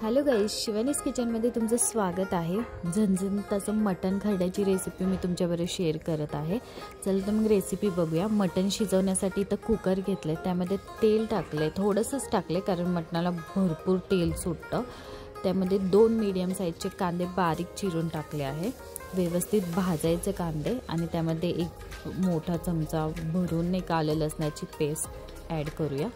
Hello guys, Shivani's किचनमध्ये तुमचं स्वागत आहे। झणझणीत असं मटण खरड्याची रेसिपी मी तुमच्याबरोबर शेअर करत आहे। चला तर मग रेसिपी बघूया। मटण शिजवण्यासाठी तर कुकर घेतले, त्यामध्ये तेल टाकले, थोडंसंच टाकले कारण मटणाला भरपूर तेल सुटतं। त्यामध्ये 2 मीडियम साईजचे कांदे बारीक चिरून टाकले आहे। व्यवस्थित भाजायचे कांदे आणि त्यामध्ये एक मोठा चमचा भरून एक आलं लसणाची पेस्ट ॲड करूया।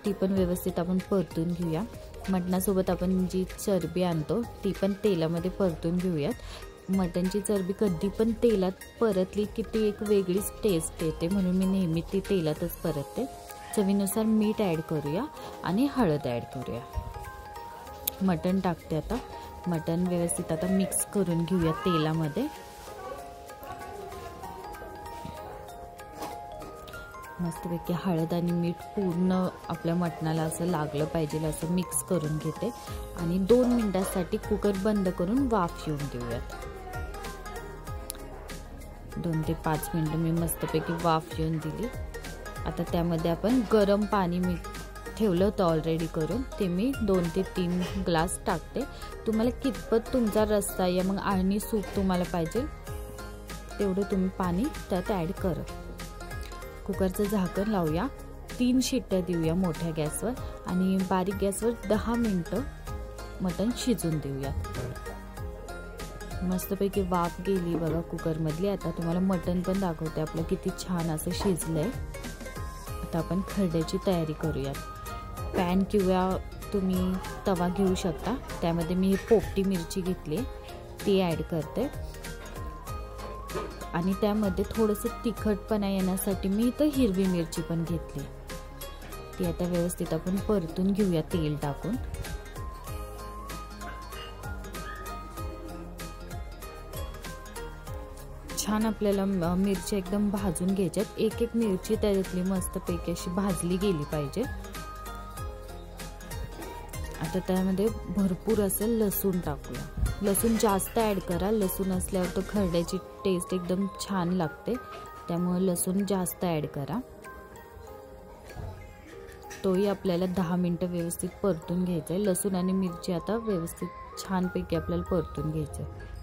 ती पण व्यवस्थित आपण परतून घेऊया। मटणासोबत आपण जी चरबी आणतो ती पण तेलामध्ये परतून घेऊयात। मटणची चरबी कधी पण तेलात परतली की ती एक वेगळीच टेस्ट येते, म्हणून मी नेहमी ती तेलातच परतते। चवीनुसार मीठ ॲड करूया आणि हळद ॲड करूया। मटण टाकते आता। मटण व्यवस्थित आता मिक्स करून घेऊया तेलामध्ये। मस्तपैकी हळद आणि मीठ पूर्ण आपल्या मटणाला असं लागलं पाहिजे असं मिक्स करून घेते आणि 2 मिनिटांसाठी कुकर बंद करून वाफ येऊन देऊयात। 2 ते 5 मिनिटं मी मस्तपैकी वाफ येऊन दिली। आता त्यामध्ये आपण गरम पाणी मी ठेवलं होतं ऑलरेडी करून, ते मी 2 ते 3 ग्लास टाकते। तुम्हाला कितपत तुमचा रस्सा या मग आळणी सूप तुम्हाला पाहिजे तेवढं तुम्ही पाणी त्यात ॲड करा। कुकरचं झाकण लावूया, 3 शिट्ट्या देऊया मोठ्या गॅसवर आणि बारीक गॅसवर 10 मिनिटं मटण शिजून देऊया। मस्तपैकी वाफ गेली बघा कुकरमधली। आता तुम्हाला मटण पण दाखवते आपलं किती छान असं शिजलंय। आता आपण खरड्याची तयारी करूया। पॅन किंवा तुम्ही तवा घेऊ शकता, त्यामध्ये मी पोपटी मिरची घेतली ती ॲड करते आणि त्यामध्ये थोडंसं तिखटपणा येण्यासाठी मी इथं हिरवी मिरची पण घेतली। ती आता व्यवस्थित आपण परतून घेऊया तेल टाकून। छान आपल्याला मिरची एकदम भाजून घ्यायच्यात। एक एक मिरची त्याच्यातली मस्तपैकी अशी भाजली गेली पाहिजे। आता त्यामध्ये भरपूर असं लसूण टाकूया। लसूण जास्त ॲड करा, लसूण असल्यावर तो खरड्याची टेस्ट एकदम छान लागते, त्यामुळे लसूण जास्त ॲड करा। तोही आपल्याला 10 मिनिटं व्यवस्थित परतून घ्यायचं आहे। लसूण आणि मिरची आता व्यवस्थित छानपैकी आपल्याला परतून घ्यायचं आहे।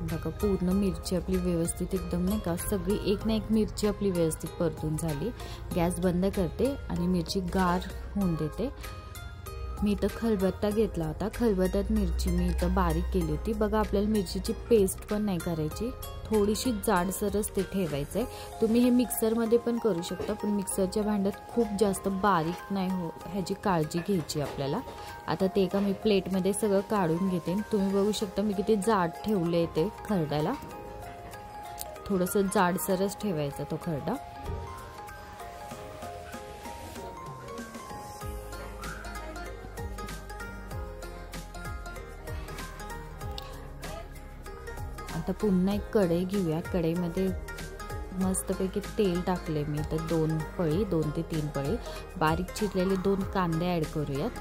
बघा पूर्ण मिरची आपली व्यवस्थित एकदम नाही का सगळी एक ना एक मिरची आपली व्यवस्थित परतून झाली। गॅस बंद करते आणि मिरची गार होऊन देते। मी इथं खलबत्ता घेतला होता, खलबत्त्यात मिरची मी इथं बारीक केली होती। बघा आपल्याला मिरचीची पेस्ट पण नाही करायची, थोडीशी जाडसरच ते ठेवायचं आहे। तुम्ही हे मिक्सरमध्ये पण करू शकता, पण मिक्सरच्या भांड्यात खूप जास्त बारीक नाही हो, ह्याची काळजी घ्यायची आपल्याला। आता ते एका मी प्लेटमध्ये सगळं काढून घेते। तुम्ही बघू शकता मी किती जाड ठेवले ते खरड्याला, थोडंसं जाडसरच ठेवायचा तो खरडा। आता पुन्हा एक कढई घेऊया। कढईमध्ये मस्तपैकी तेल टाकले मी तर 2 ते 3 पळी बारीक चिरलेले 2 कांदे ॲड करूयात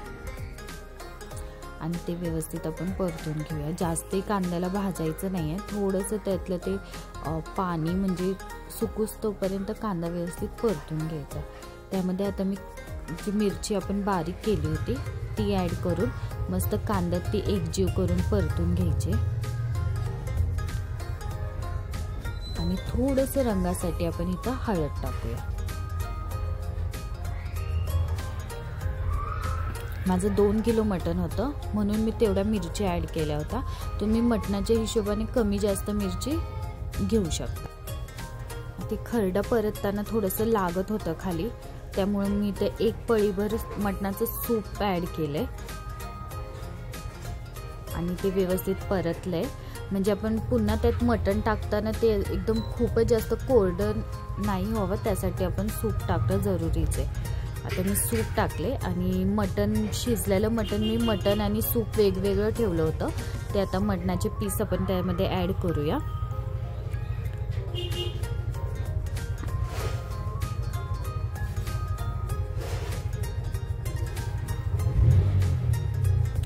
आणि ते व्यवस्थित आपण परतून घेऊया। जास्तही कांद्याला भाजायचं नाही आहे, थोडंसं त्यातलं ते पाणी म्हणजे सुकूस तोपर्यंत कांदा व्यवस्थित परतून घ्यायचा। त्यामध्ये आता मी जी मिरची आपण बारीक केली होती ती ॲड करून मस्त कांद्यात ती एकजीव करून परतून घ्यायची आणि थोडंसं रंगासाठी आपण इथं हळद टाकूया। माझं 2 किलो मटण होतं म्हणून मी तेवढ्या मिरची ॲड केल्या होत्या। तुम्ही मटणाच्या हिशोबाने कमी जास्त मिरची घेऊ शकता। ते खरडा परतताना थोडंसं लागत होतं खाली, त्यामुळे मी इथं 1 पळीभर मटणाचं सूप ॲड केलंय आणि ते व्यवस्थित परतलंय। म्हणजे आपण पुन्हा त्यात मटण टाकताना ते एकदम खूपच जास्त कोरडं नाही व्हावं, त्यासाठी आपण सूप टाकणं जरुरीच आहे। आता मी सूप टाकले आणि मटण शिजलेलं मटण मी मटण आणि सूप वेगवेगळं ठेवलं होतं, ते आता मटणाचे पीस आपण त्यामध्ये ॲड करूया।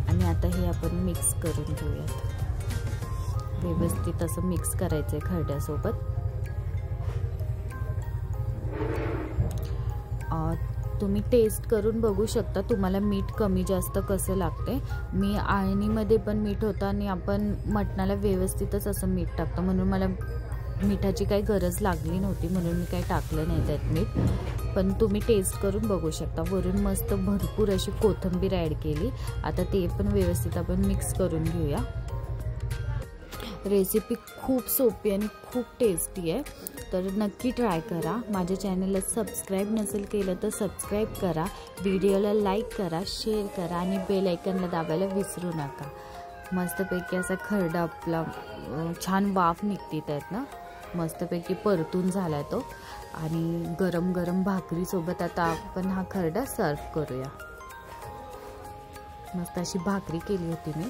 आणि आता हे आपण मिक्स करून घेऊयात। व्यवस्थित असं मिक्स करायचं आहे खरड्यासोबत। तुम्ही टेस्ट करून बघू शकता तुम्हाला मीठ कमी जास्त कसं लागते। मी आळणीमध्ये पण मीठ होतं आणि आपण मटणाला व्यवस्थितच असं मीठ टाकतो, म्हणून मला मिठाची काही गरज लागली नव्हती, म्हणून मी काही टाकलं नाही त्यात मीठ। पण तुम्ही टेस्ट करून बघू शकता। वरून मस्त भरपूर अशी कोथिंबीर ॲड केली। आता ते पण व्यवस्थित आपण मिक्स करून घेऊया। रेसिपी खूप सोपी आणि खूप टेस्टी आहे, तर नक्की ट्राय करा। माझ्या चॅनलला सबस्क्राईब नसेल केलं तर सबस्क्राईब करा, व्हिडिओला लाईक करा, शेअर करा आणि बेल आयकॉनला दाबायला विसरू नका। मस्तपैकी असा खरडा आपला छान वाफ निघते त्यातनं, मस्तपैकी परतून झाला तो। आणि गरम गरम भाकरीसोबत आता आपण हा खरडा सर्व करूया। मस्त अशी भाकरी केली होती मी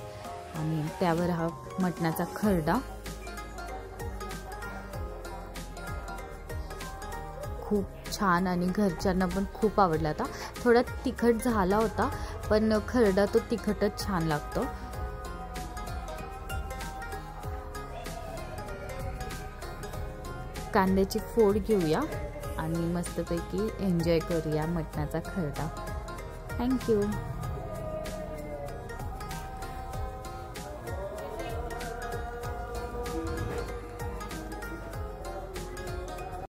आणि त्यावर हा मटणाचा खरडा। खूप छान आणि घरच्यांना पण खूप आवडला होता। थोडा तिखट झाला होता, पण खरडा तो तिखटच छान लागतो। कांद्याची फोड घेऊया आणि मस्तपैकी एन्जॉय करूया मटणाचा खरडा। थँक्यू।